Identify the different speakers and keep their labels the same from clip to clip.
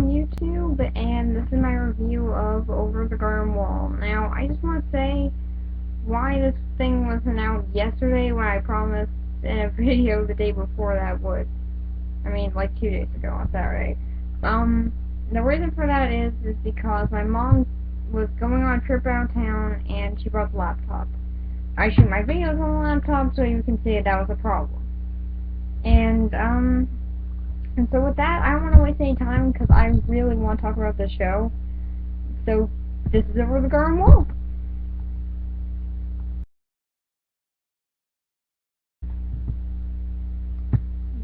Speaker 1: YouTube, and this is my review of Over the Garden Wall. Now, I just want to say why this thing wasn't out yesterday when I promised in a video the day before that would. I mean, like 2 days ago on Saturday. The reason for that is because my mom was going on a trip out of town, and she brought the laptop. I shoot my videos on the laptop, so you can see that was a problem. And so with that, I don't want to waste any time because I really want to talk about this show. So this is Over the Garden Wall.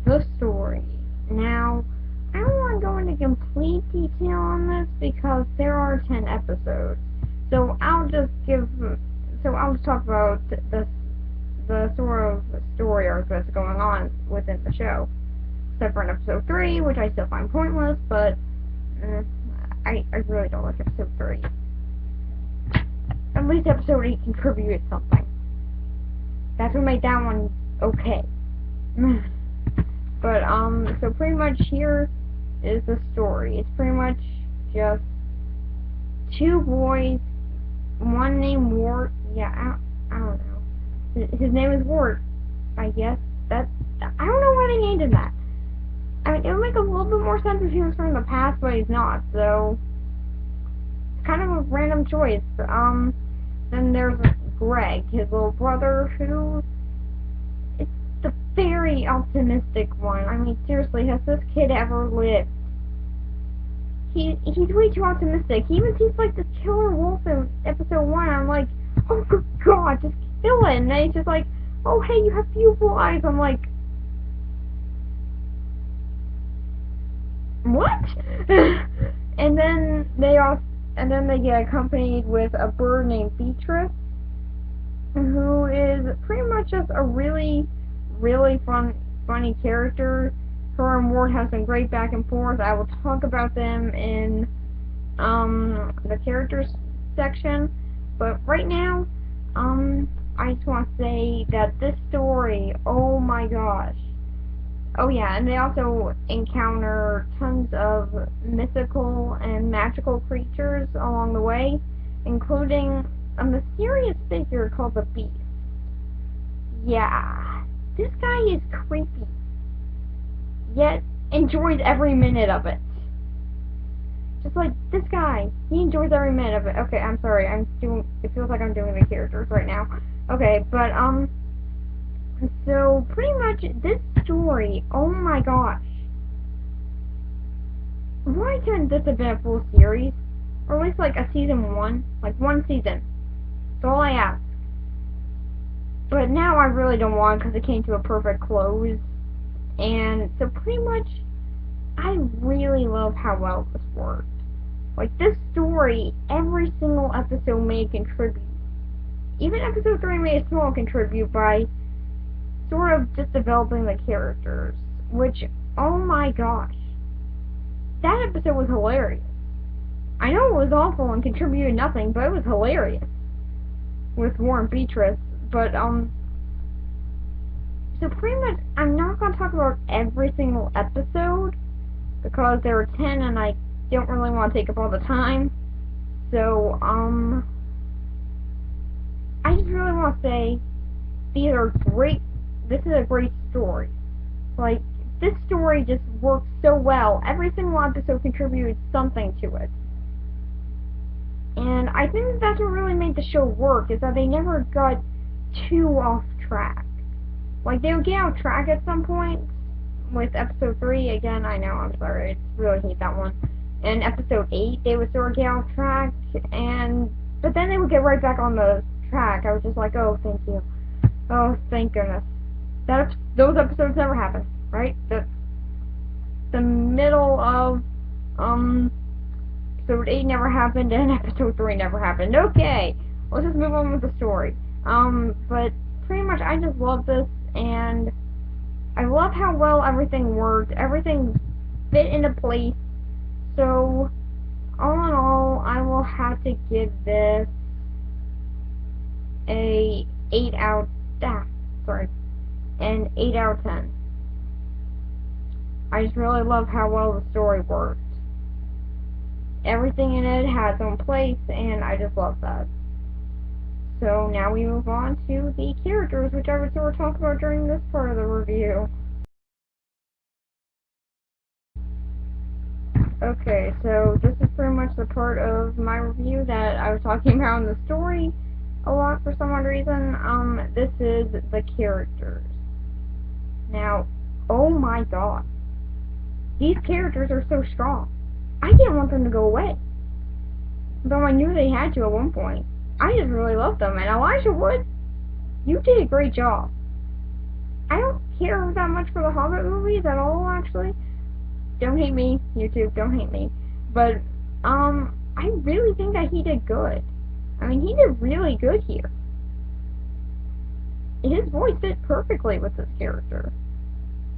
Speaker 1: The story. Now, I don't want to go into complete detail on this because there are 10 episodes. So I'll just talk about the sort of story arc that's going on within the show. Except for in episode 3, which I still find pointless, but I really don't like episode 3. At least episode 8 contributed something. That's what made that one okay. But, so pretty much here is the story. It's pretty much just two boys, one named Wart. Yeah, I don't know. His name is Wart, I guess. I don't know why they named him that. I mean, it would make a little bit more sense if he was from the past, but he's not, so it's kind of a random choice. Then there's Greg, his little brother, who is the very optimistic one. I mean, seriously, has this kid ever lived? He's way too optimistic. He even seems like this killer wolf in episode 1. I'm like, oh good god, just kill it. And then he's just like, oh hey, you have beautiful eyes. I'm like, what? and then they get accompanied with a bird named Beatrice, who is pretty much just a really, really funny character. Her and Ward have some great back and forth. I will talk about them in the characters section, but right now, I just want to say that this story, oh my gosh. Oh yeah, and they also encounter tons of mythical and magical creatures along the way, including a mysterious figure called the Beast. Yeah, this guy is creepy, yet enjoys every minute of it. Just like this guy, he enjoys every minute of it. Okay, I'm sorry, it feels like I'm doing the characters right now. Okay, but, so, pretty much, this story, oh my gosh. Why couldn't this have been a full series? Or at least, like, a season 1? Like, one season. That's all I ask. But now I really don't want because it came to a perfect close. And, so pretty much, I really love how well this worked. Like, this story, every single episode may contribute. Even episode 3 made a small contribute by sort of just developing the characters, which, oh my gosh, that episode was hilarious. I know it was awful and contributed nothing, but it was hilarious with Warren Beatrice, but, so pretty much, I'm not going to talk about every single episode, because there are 10 and I don't really want to take up all the time, so, I just really want to say, these are great. This is a great story. Like, this story just works so well. Every single episode contributed something to it. And I think that's what really made the show work, is that they never got too off track. Like, they would get off track at some point. With episode 3, again, I know, I'm sorry, I really hate that one. And episode 8, they would sort of get off track, but then they would get right back on the track. I was just like, oh, thank you. Oh, thank goodness. Those episodes never happened, right? The middle of episode 8 never happened, and episode 3 never happened. Okay, let's just move on with the story. But pretty much, I just love this, and I love how well everything worked. Everything fit into place. So, all in all, I will have to give this an 8 out of 10. I just really love how well the story worked. everything in it has its own place, and I just love that. So now we move on to the characters, which I was sort of talking about during this part of the review. Okay, so this is pretty much the part of my review that I was talking about in the story a lot for some odd reason. This is the characters. Now, oh my god. These characters are so strong. I didn't want them to go away. Though I knew they had to at one point. I just really love them, and Elijah Wood, you did a great job. I don't care that much for the Hobbit movies at all, actually. Don't hate me, YouTube, don't hate me. But, I really think that he did good. I mean, he did really good here. His voice fit perfectly with this character.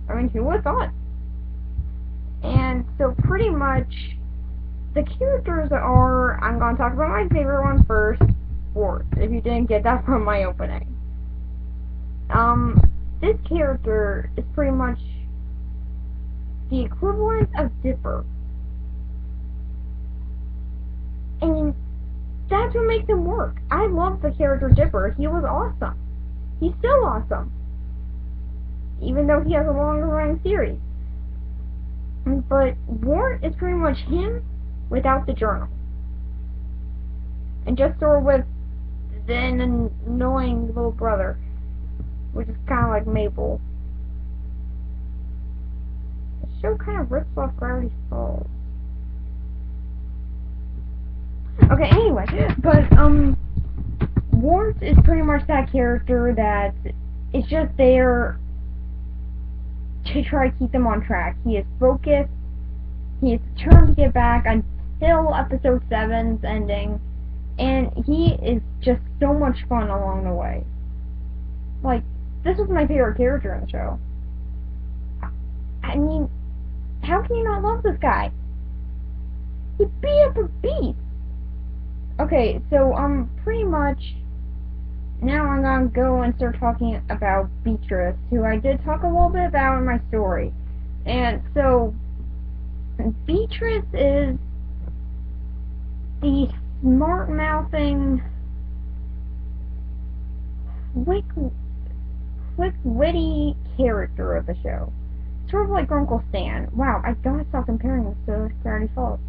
Speaker 1: I mean, who would have thought? And so pretty much, the characters are, I'm going to talk about my favorite one first, Wart, if you didn't get that from my opening. This character is pretty much the equivalent of Dipper. And that's what makes him work. I love the character Dipper. He was awesome. He's still awesome. Even though he has a longer running series. But Wart is pretty much him without the journal. And just sort of with the annoying little brother, which is kind of like Mabel. The show kind of rips off Gravity Falls. Okay, anyway, but, Wart is pretty much that character that is just there to try to keep them on track. He is focused, he is determined to get back until episode 7's ending, and he is just so much fun along the way. Like, this was my favorite character in the show. I mean, how can you not love this guy? He beat up a beast! Okay, so, pretty much, now I'm gonna go and start talking about Beatrice, who I did talk a little bit about in my story. And so, Beatrice is the smart-mouthing, quick-witty character of the show. Sort of like Uncle Stan. Wow, I gotta stop comparing this to Gravity Falls.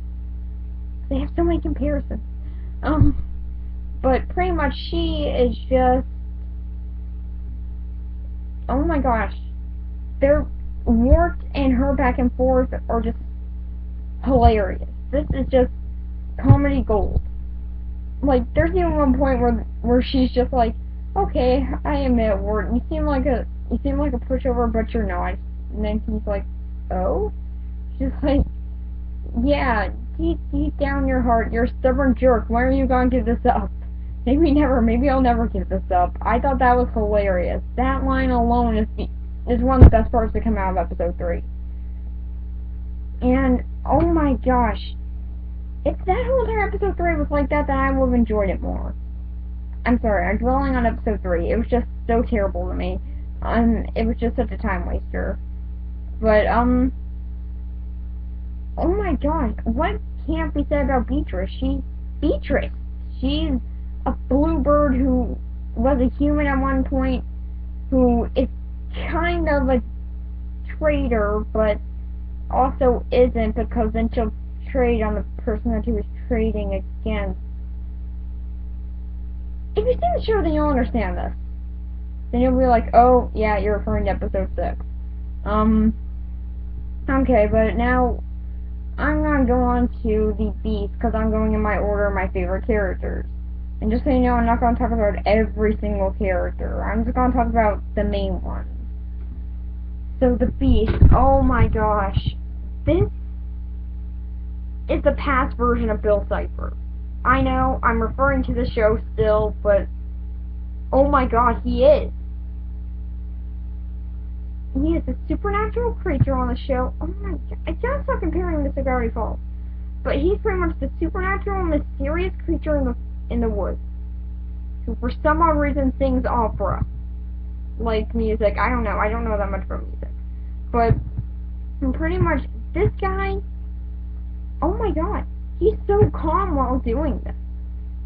Speaker 1: They have so many comparisons. But pretty much she is just, oh my gosh, their Wart and her back and forth are just hilarious. This is just comedy gold. Like, there's even one point where she's just like, okay, I admit, Wart, you seem like a pushover, but you're not. And then he's like, oh? She's like, yeah, deep down your heart, you're a stubborn jerk. Why are you going to give this up? Maybe I'll never give this up. I thought that was hilarious. That line alone is one of the best parts to come out of episode 3. And, oh my gosh, if that whole entire episode 3 was like that, then I would have enjoyed it more. I'm sorry, I'm dwelling on episode 3. It was just so terrible to me. It was just such a time waster. But, oh my gosh, what can't be said about Beatrice? She's Beatrice. She's a bluebird who was a human at one point, who is kind of a traitor, but also isn't, because then she'll trade on the person that she was trading against. If you've seen the show, then you'll understand this. Then you'll be like, oh, yeah, you're referring to episode 6. Okay, but now I'm gonna go on to the Beast, because I'm going in my order of my favorite characters. And just so you know, I'm not going to talk about every single character. I'm just going to talk about the main ones. So, the Beast. Oh my gosh. This is the past version of Bill Cipher. I know, I'm referring to the show still, but oh my god, he is. He is a supernatural creature on the show. Oh my god. I gotta stop comparing this to Gravity Falls. But he's pretty much the supernatural, mysterious creature in the woods, who for some odd reason sings opera, like music. I don't know that much about music, but pretty much this guy, oh my god, he's so calm while doing this.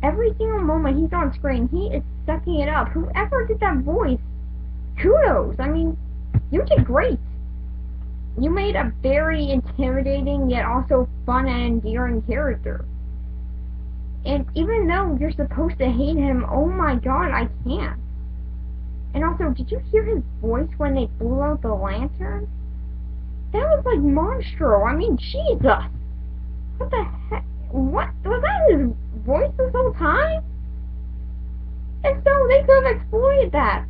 Speaker 1: Every single moment he's on screen, he is sucking it up. Whoever did that voice, kudos. I mean, you did great. You made a very intimidating yet also fun and endearing character. And even though you're supposed to hate him, oh my god, I can't. And also, did you hear his voice when they blew out the lantern? That was like monstro. I mean, Jesus. What the heck? What? Was that his voice this whole time? And so they could have exploited that.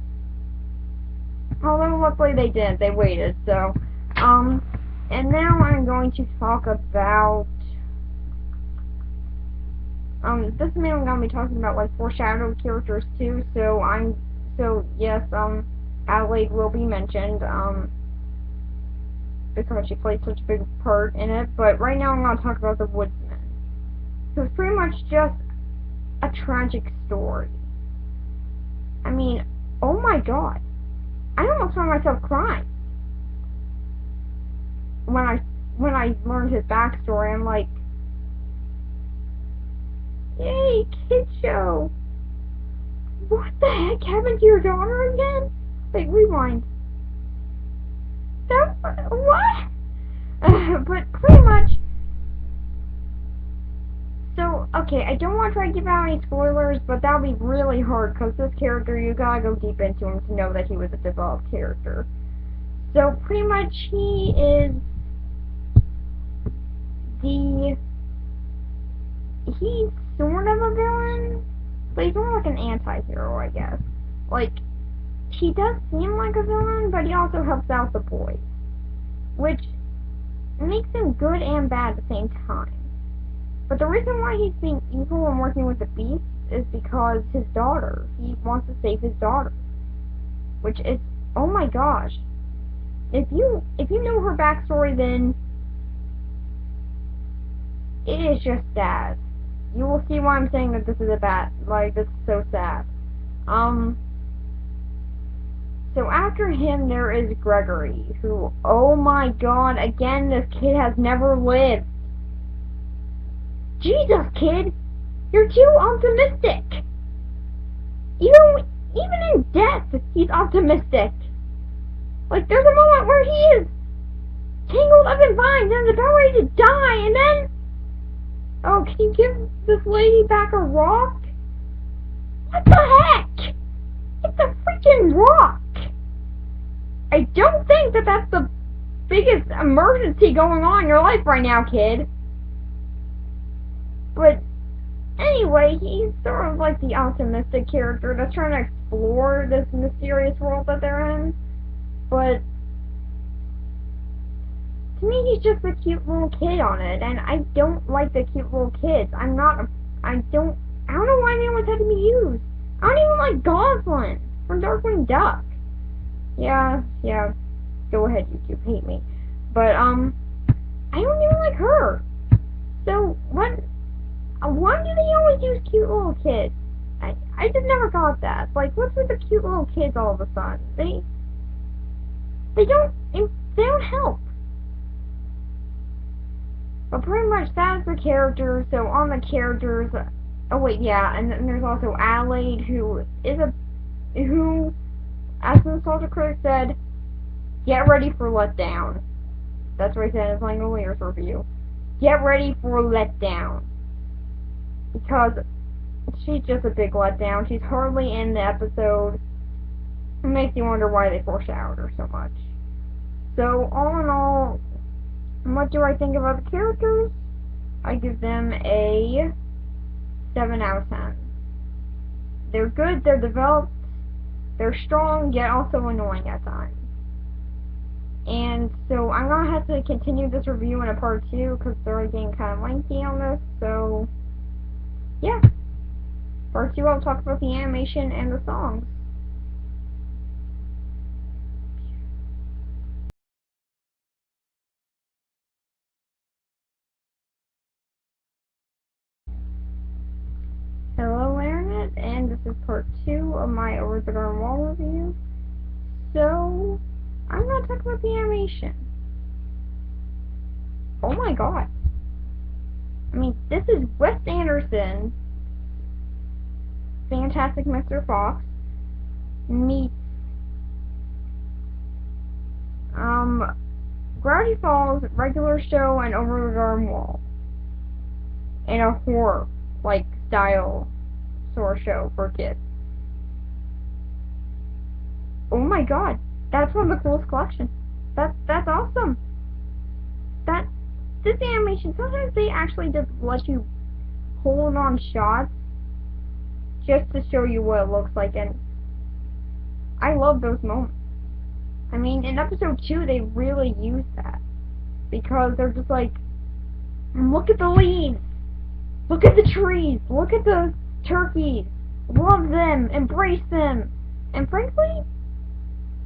Speaker 1: Although luckily they didn't. They waited, so. And now I'm going to talk about this is mainly going to be talking about like foreshadowed characters too. So yes, Adelaide will be mentioned, because she played such a big part in it. But right now I'm going to talk about the Woodsman, who's pretty much just a tragic story. I mean, oh my god, I almost found myself crying when I learned his backstory. I'm like, yay, kid show. What the heck happened to your daughter again? Wait, rewind. That, what? But pretty much. So, okay, I don't want to try to give out any spoilers, but that'll be really hard, because this character, you gotta go deep into him to know that he was a developed character. So, pretty much, he is he's sort of a villain, but he's more like an anti-hero, I guess. Like, he does seem like a villain, but he also helps out the boys, which makes him good and bad at the same time. But the reason why he's being evil and working with the Beast is because his daughter. He wants to save his daughter, which is, oh my gosh. If you know her backstory, then it is just sad. You will see why I'm saying that this is this is so sad. So after him there is Gregory, who, oh my god, again, this kid has never lived. Jesus, kid! You're too optimistic! Even in death, he's optimistic. Like, there's a moment where he is tangled up in vines and is about ready to die, and then... Oh, can you give this lady back a rock? What the heck? It's a freaking rock! I don't think that that's the biggest emergency going on in your life right now, kid. But anyway, he's sort of like the optimistic character that's trying to explore this mysterious world that they're in. But to me, he's just a cute little kid on it, and I don't like the cute little kids. I don't know why they always have to be used. I don't even like Goslin from Darkwing Duck. Yeah, go ahead, YouTube, hate me. But, I don't even like her. So, why do they always use cute little kids? I just never got that. Like, what's with the cute little kids all of a sudden? They don't help. But pretty much that's the characters. So on the characters, oh wait, yeah, and then there's also Adelaide, who, as the Nostalgia Critic said, get ready for letdown. That's what he said in his Langoliers review. Get ready for letdown. Because she's just a big letdown. She's hardly in the episode. It makes you wonder why they foreshadowed her so much. So, all in all, what do I think about the characters? I give them a 7 out of 10. They're good, they're developed, they're strong, yet also annoying at times. And so I'm going to have to continue this review in a part 2, because they're getting kind of lengthy on this, so yeah. Part 2 I'll talk about the animation and the songs. Hello Internet, and this is part 2 of my Over the Garden Wall review. So, I'm going to talk about the animation. Oh my god. I mean, this is Wes Anderson's Fantastic Mr. Fox meets Gravity Falls regular show and Over the Garden Wall in a horror like style sort of show for kids. Oh my god, that's one of the coolest collections. That's awesome. That this animation, sometimes they actually just let you hold on shots just to show you what it looks like, and I love those moments. I mean, in episode 2 they really used that, because they're just like, look at the leaves, look at the trees, look at the turkeys, love them, embrace them, and frankly,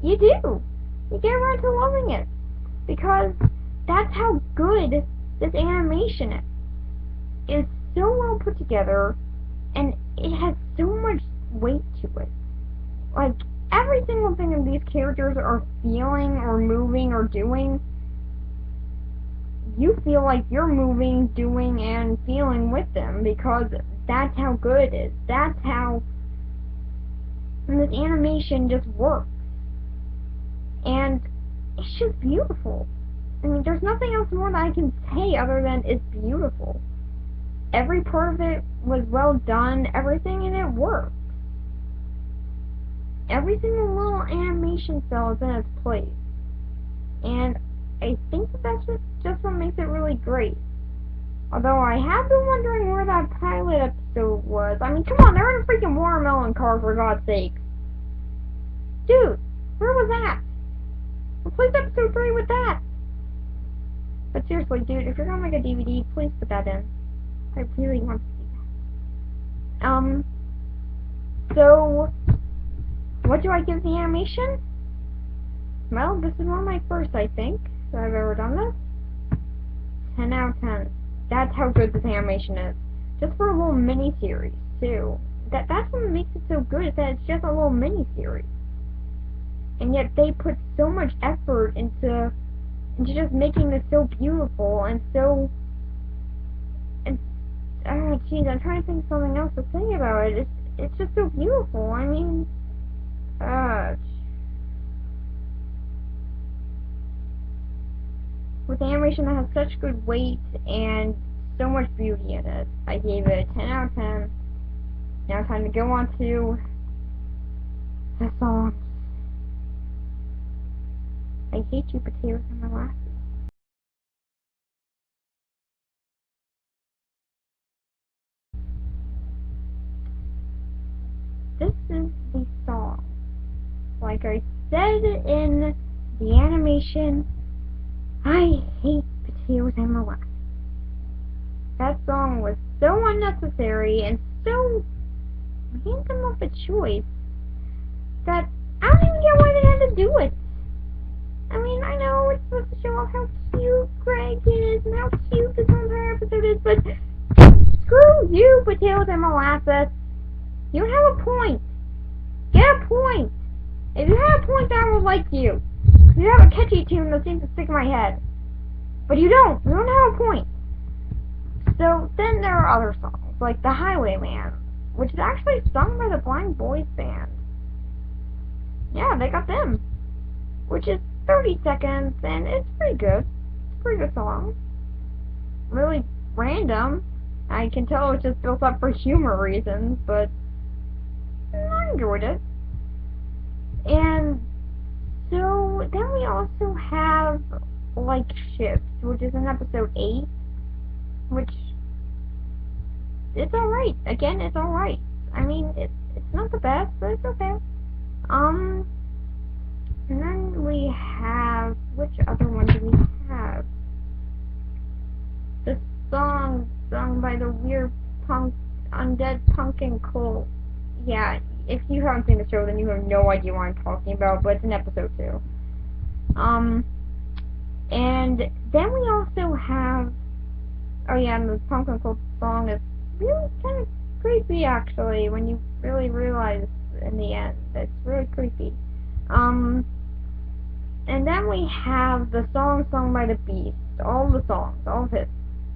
Speaker 1: you do. You get around to loving it, because that's how good this animation is. It's so well put together, and it has so much weight to it. Like, every single thing that these characters are feeling or moving or doing, you feel like you're moving, doing, and feeling with them, because that's how good it is. That's how this animation just works. And it's just beautiful. I mean, there's nothing else more that I can say other than it's beautiful. Every part of it was well done. Everything in it works. Every single little animation cell is in its place. And I think that's just what makes it really great. Although I have been wondering where that pilot episode was. I mean, come on, they're in a freaking watermelon car, for God's sake. Dude, where was that? Replace episode 3 with that. But seriously, dude, if you're gonna make a DVD, please put that in. I really want to see that. So, what do I give the animation? Well, this is one of my first, I think, that I've ever done this. 10 out of 10. That's how good this animation is. Just for a little mini-series, too. That's what makes it so good, is that it's just a little mini-series. And yet they put so much effort into just making this so beautiful and so... And, oh, jeez, I'm trying to think of something else to say about it. It's just so beautiful. I mean... with animation that has such good weight and so much beauty in it, I gave it a 10 out of 10. Now time to go on to the songs. I hate you, potatoes and molasses. This is the song. Like I said in the animation, I hate potatoes and molasses. That song was so unnecessary and so random of a choice that I don't even get why they had to do it. I mean, I know it's supposed to show off how cute Greg is and how cute this whole entire episode is, but screw you, potatoes and molasses. You don't have a point. Get a point. If you had a point, then I would like you. You have a catchy tune that seems to stick in my head. But you don't. You don't have a point. So then there are other songs, like The Highwayman, which is actually sung by the Blind Boys Band. Yeah, they got them. Which is 30 seconds, and it's pretty good. It's a pretty good song. Really random. I can tell it's just built up for humor reasons, but I enjoyed it. And so then we also have Like Ships, which is in episode 8, which it's alright. Again, it's alright. I mean, it's not the best, but it's okay. And then we have, which other one do we have? The song sung by the weird punk, undead pumpkin cult. Yeah, if you haven't seen the show, then you have no idea what I'm talking about, but it's in episode 2. And then we also have, oh yeah, and the pumpkin cult song is really kind of creepy, actually, when you really realize in the end. It's really creepy. And then we have the song sung by the Beast. All the songs, all of his.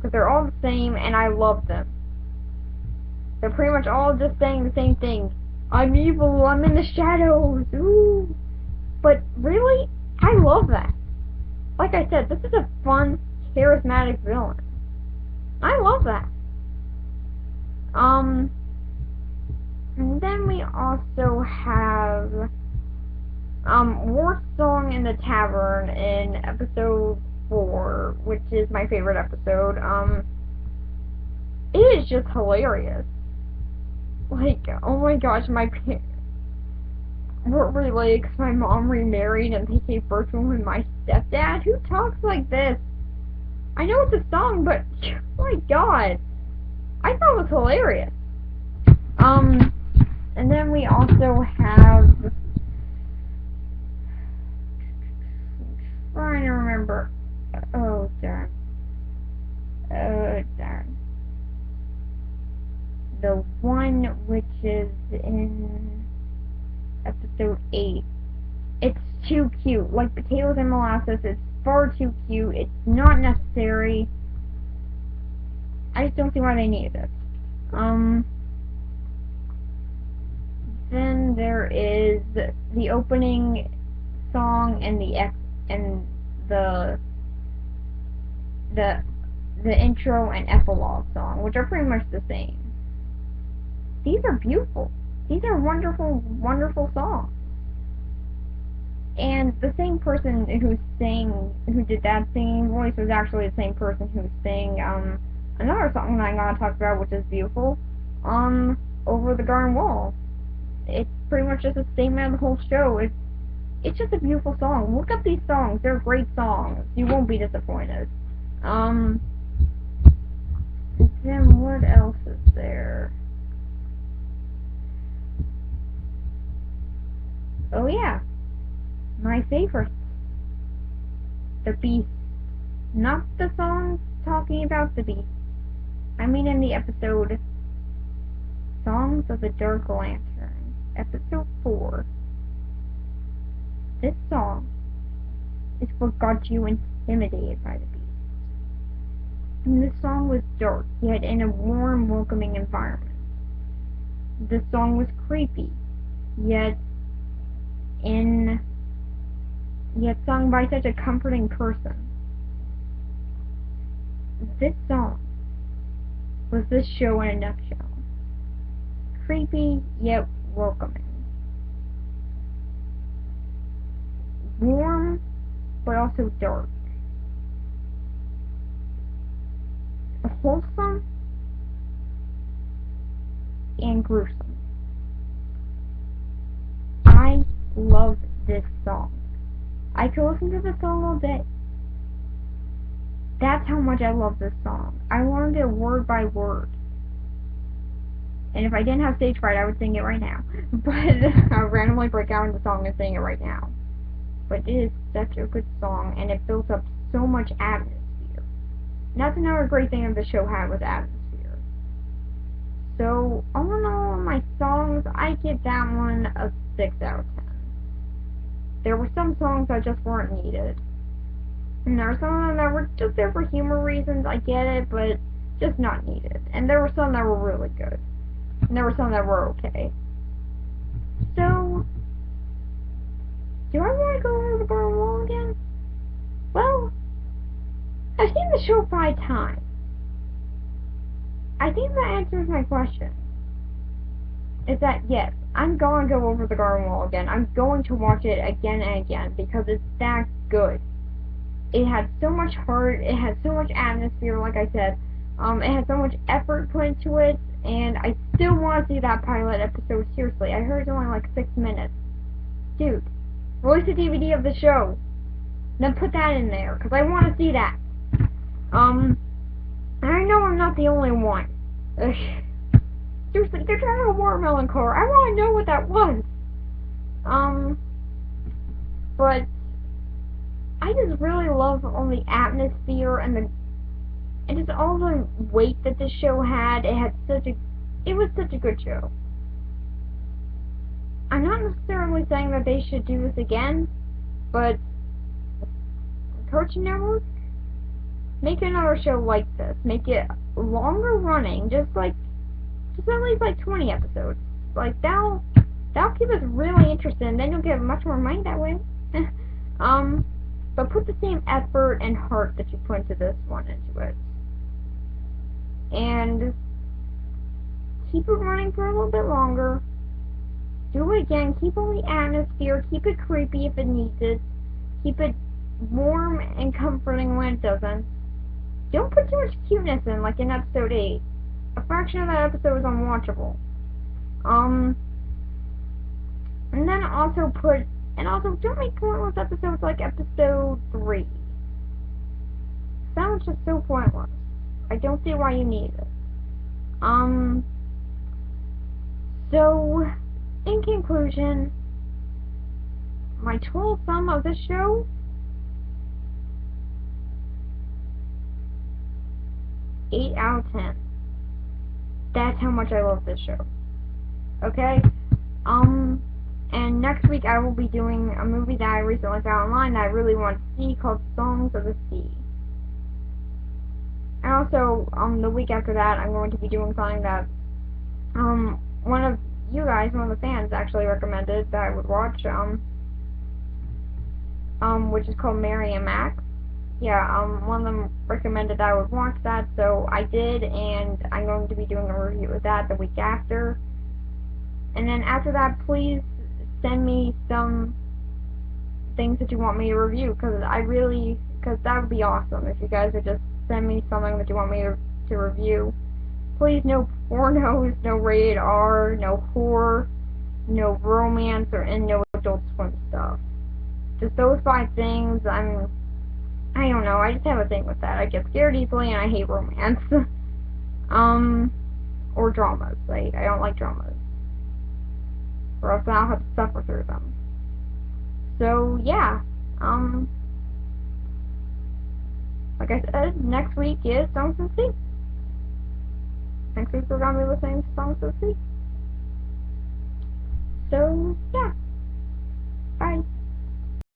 Speaker 1: because they're all the same, and I love them. They're pretty much all just saying the same thing. I'm evil, I'm in the shadows, ooh. But really, I love that. Like I said, this is a fun, charismatic villain. I love that. And then we also have War Song in the Tavern in episode 4, which is my favorite episode. It is just hilarious. Like, oh my gosh, my parents weren't related because my mom remarried and they gave birth to him and my stepdad. Who talks like this? I know it's a song, but oh my god, I thought it was hilarious. And then we also have, trying to remember. Oh darn. Oh darn. The one which is in episode 8. It's too cute. Like potatoes and molasses, it's far too cute. It's not necessary. I just don't see why they needed it. Then there is the opening song and the intro and epilogue song, which are pretty much the same. These are beautiful. These are wonderful, wonderful songs. And the same person who did that singing voice was actually the same person who sang another song that I'm gonna talk about, which is beautiful, Over the Garden Wall. It's pretty much just a statement of the whole show. It's just a beautiful song. Look up these songs. They're great songs. You won't be disappointed. Then what else is there? Oh yeah, my favorite. The Beast. Not the song talking about the Beast. I mean in the episode Songs of the Dark Lantern, episode 4. This song is what got you intimidated by the Beast. And this song was dark, yet in a warm, welcoming environment. This song was creepy, yet sung by such a comforting person. This song was this show in a nutshell. Creepy, yet welcoming. Warm, but also dark. Wholesome and gruesome. I love this song. I could listen to this song all day. That's how much I love this song. I learned it word by word. And if I didn't have stage fright, I would sing it right now. But I would randomly break out into the song and sing it right now. But it is such a good song, and it builds up so much atmosphere. And that's another great thing that the show had, was atmosphere. So, all in all, my songs, I give that one a 6 out of 10. There were some songs that just weren't needed. And there were some of them that were just there for humor reasons, I get it, but just not needed. And there were some that were really good. And there were some that were okay. So, do I want to go over the Garden Wall again? Well, I've seen the show 5 times. I think that answers my question. Is that, yes, I'm going to go over the Garden Wall again. I'm going to watch it again and again because it's that good. It had so much heart, it had so much atmosphere, like I said. It had so much effort put into it, and I still want to see that pilot episode, seriously. I heard it's only like 6 minutes. Dude, release a DVD of the show. Then put that in there, because I want to see that. And I know I'm not the only one. Seriously, they're trying a watermelon car. I want to know what that was. But I just really love all the atmosphere and just all the weight that the show had. It was such a good show. I'm not necessarily saying that they should do this again, but Cartoon Network, make another show like this. Make it longer running, just at least like 20 episodes. Like that'll keep us really interested, and then you'll get much more money that way. But put the same effort and heart that you put into this one into it. And keep it running for a little bit longer. Do it again. Keep on the atmosphere. Keep it creepy if it needs it. Keep it warm and comforting when it doesn't. Don't put too much cuteness in, like in episode 8. A fraction of that episode is unwatchable. And then also don't make pointless episodes like episode 3. That was just so pointless. I don't see why you need it. So, in conclusion, my total sum of this show, 8 out of 10. That's how much I love this show. Okay? And next week I will be doing a movie that I recently found online that I really want to see called Songs of the Sea. And also, the week after that, I'm going to be doing something that, one of you guys, one of the fans, actually recommended that I would watch, which is called Mary and Max. Yeah, one of them recommended that I would watch that, so I did, and I'm going to be doing a review of that the week after. And then after that, please send me some things that you want me to review, because that would be awesome if you guys would just send me something that you want me to review. Please, no pornos, no rated R, no horror, no romance, and no Adult Swim stuff. Just those 5 things. I don't know, I just have a thing with that. I get scared easily, and I hate romance. Or dramas. I don't like dramas. Or else I'll have to suffer through them. So, yeah. Like I said, next week is Songs of the Sea. Next week we're going to be listening to Songs of the Sea. So, yeah.